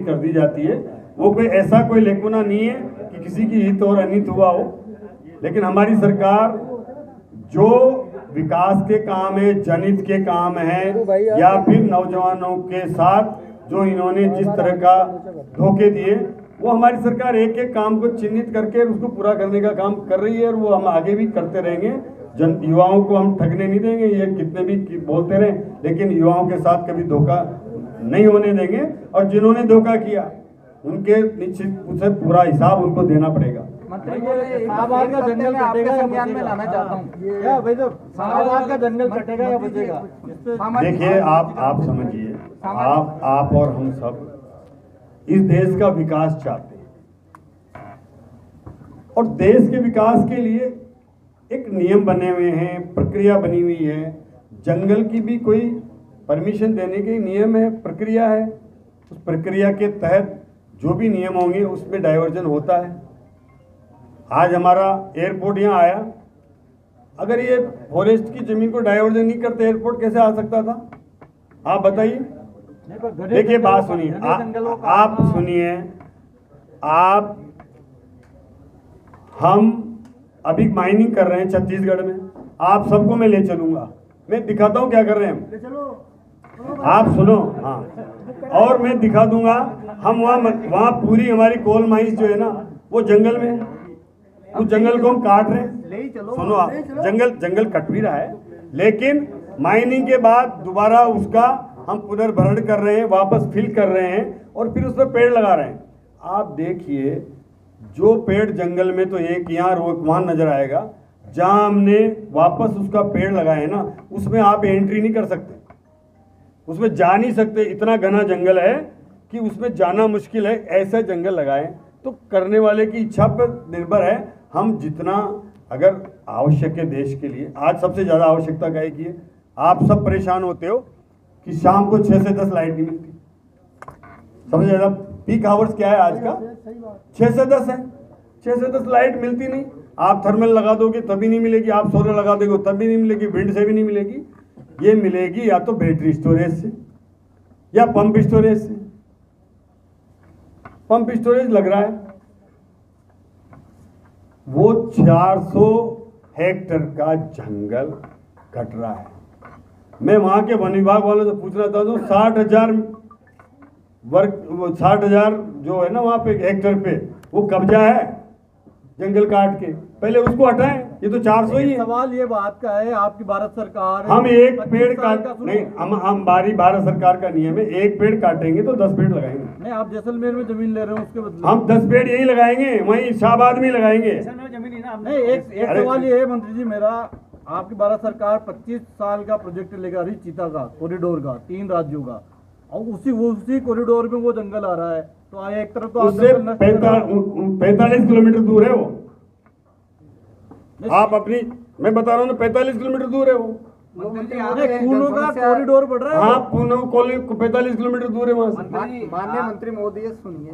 कर दी जाती है। वो कोई ऐसा कोई लेकुना नहीं है कि किसी की हित और अनित हुआ हो, लेकिन हमारी सरकार जो विकास के काम है, जनहित के काम है, या फिर नौजवानों के साथ जो इन्होंने जिस तरह का धोखे दिए, वो हमारी सरकार एक एक काम को चिन्हित करके उसको पूरा करने का काम कर रही है, और वो हम आगे भी करते रहेंगे। युवाओं को हम ठगने नहीं देंगे, ये कितने भी बोलते रहे, लेकिन युवाओं के साथ कभी धोखा नहीं होने देंगे। और जिन्होंने धोखा किया उनके निश्चित उसे पूरा हिसाब उनको देना पड़ेगा। मंत्री शाहबाद का जंगल कटेगा या बचेगा? में लाना चाहता हूँ क्या भाई, तो शाहबाद का जंगल कटेगा या बचेगा? देखिए, आप समझिए, आप और हम सब इस देश का विकास चाहते हैं, और देश के विकास के लिए एक नियम बने हुए हैं, प्रक्रिया बनी हुई है। जंगल की भी कोई परमिशन देने के नियम है, प्रक्रिया है। उस प्रक्रिया के तहत जो भी नियम होंगे उसमें डाइवर्जन होता है। आज हमारा एयरपोर्ट यहाँ आया, अगर ये फॉरेस्ट की जमीन को डाइवर्जन नहीं करते एयरपोर्ट कैसे आ सकता था? आप बताइए। देखिए, बात सुनिए, आप सुनिए, हम अभी माइनिंग कर रहे हैं छत्तीसगढ़ में। आप सबको मैं ले चलूंगा, मैं दिखाता हूँ क्या कर रहे हैं हम। आप सुनो, हाँ, और मैं दिखा दूंगा। हम वहाँ पूरी हमारी कोल माइंस जो है ना, वो जंगल में है। उस जंगल को हम काट रहे हैं। सुनो, आप जंगल कट भी रहा है, लेकिन माइनिंग के बाद दोबारा उसका हम पुनर्भरण कर रहे हैं, वापस फिल कर रहे हैं, और फिर उस पर पेड़ लगा रहे हैं। आप देखिए, जो पेड़ जंगल में तो एक यहाँ वहाँ नजर आएगा, जहाँ हमने वापस उसका पेड़ लगाए ना, उसमें आप एंट्री नहीं कर सकते, उसमें जा नहीं सकते। इतना घना जंगल है कि उसमें जाना मुश्किल है। ऐसे जंगल लगाए तो करने वाले की इच्छा पर निर्भर है। हम जितना अगर आवश्यक है देश के लिए, आज सबसे ज़्यादा आवश्यकता क्या की है? आप सब परेशान होते हो कि शाम को 6 से 10 लाइट नहीं मिलती। सबसे ज़्यादा पीक आवर्स क्या है आज का? 6 से 10 है। 6 से 10 लाइट मिलती नहीं। आप थर्मल लगा दोगे तभी नहीं मिलेगी, आप सोलर लगा दोगे तब भी नहीं मिलेगी, विंड से भी नहीं मिलेगी। ये मिलेगी या तो बैटरी स्टोरेज से या पंप स्टोरेज से। पंप स्टोरेज लग रहा है, वो 400 हेक्टेयर का जंगल कट रहा है। मैं वहां के वन विभाग वालों से पूछना चाहता हूँ, 60,000 जो है ना वहां पे हेक्टेयर पे वो कब्जा है जंगल काट के, पहले उसको हटाएं। ये तो 400 ही है। सवाल ये बात का है, आपकी भारत सरकार हम एक पेड़ काट नहीं, हम भारत सरकार का नियम है, एक पेड़ काटेंगे तो 10 पेड़ लगाएंगे। नहीं, आप जैसलमेर में जमीन ले रहे हो, उसके बदले हम 10 पेड़ यही लगाएंगे, वहीं शाहबाद में लगाएंगे। नहीं, एक सवाल ये है मंत्री जी मेरा, आपकी भारत सरकार 25 साल का प्रोजेक्ट लेकर आ रही, चीता का कॉरिडोर का, 3 राज्यों का, और उसी कॉरिडोर में वो जंगल आ रहा है। तो एक तरफ तो उससे 45 किलोमीटर दूर है वो। आप अपनी, मैं बता रहा हूँ ना, 45 किलोमीटर दूर है वो। पूनो का कॉरिडोर बढ़ रहा है। हाँ, पूनो 45 किलोमीटर दूर है वहां से। माननीय मंत्री महोदय सुनिए,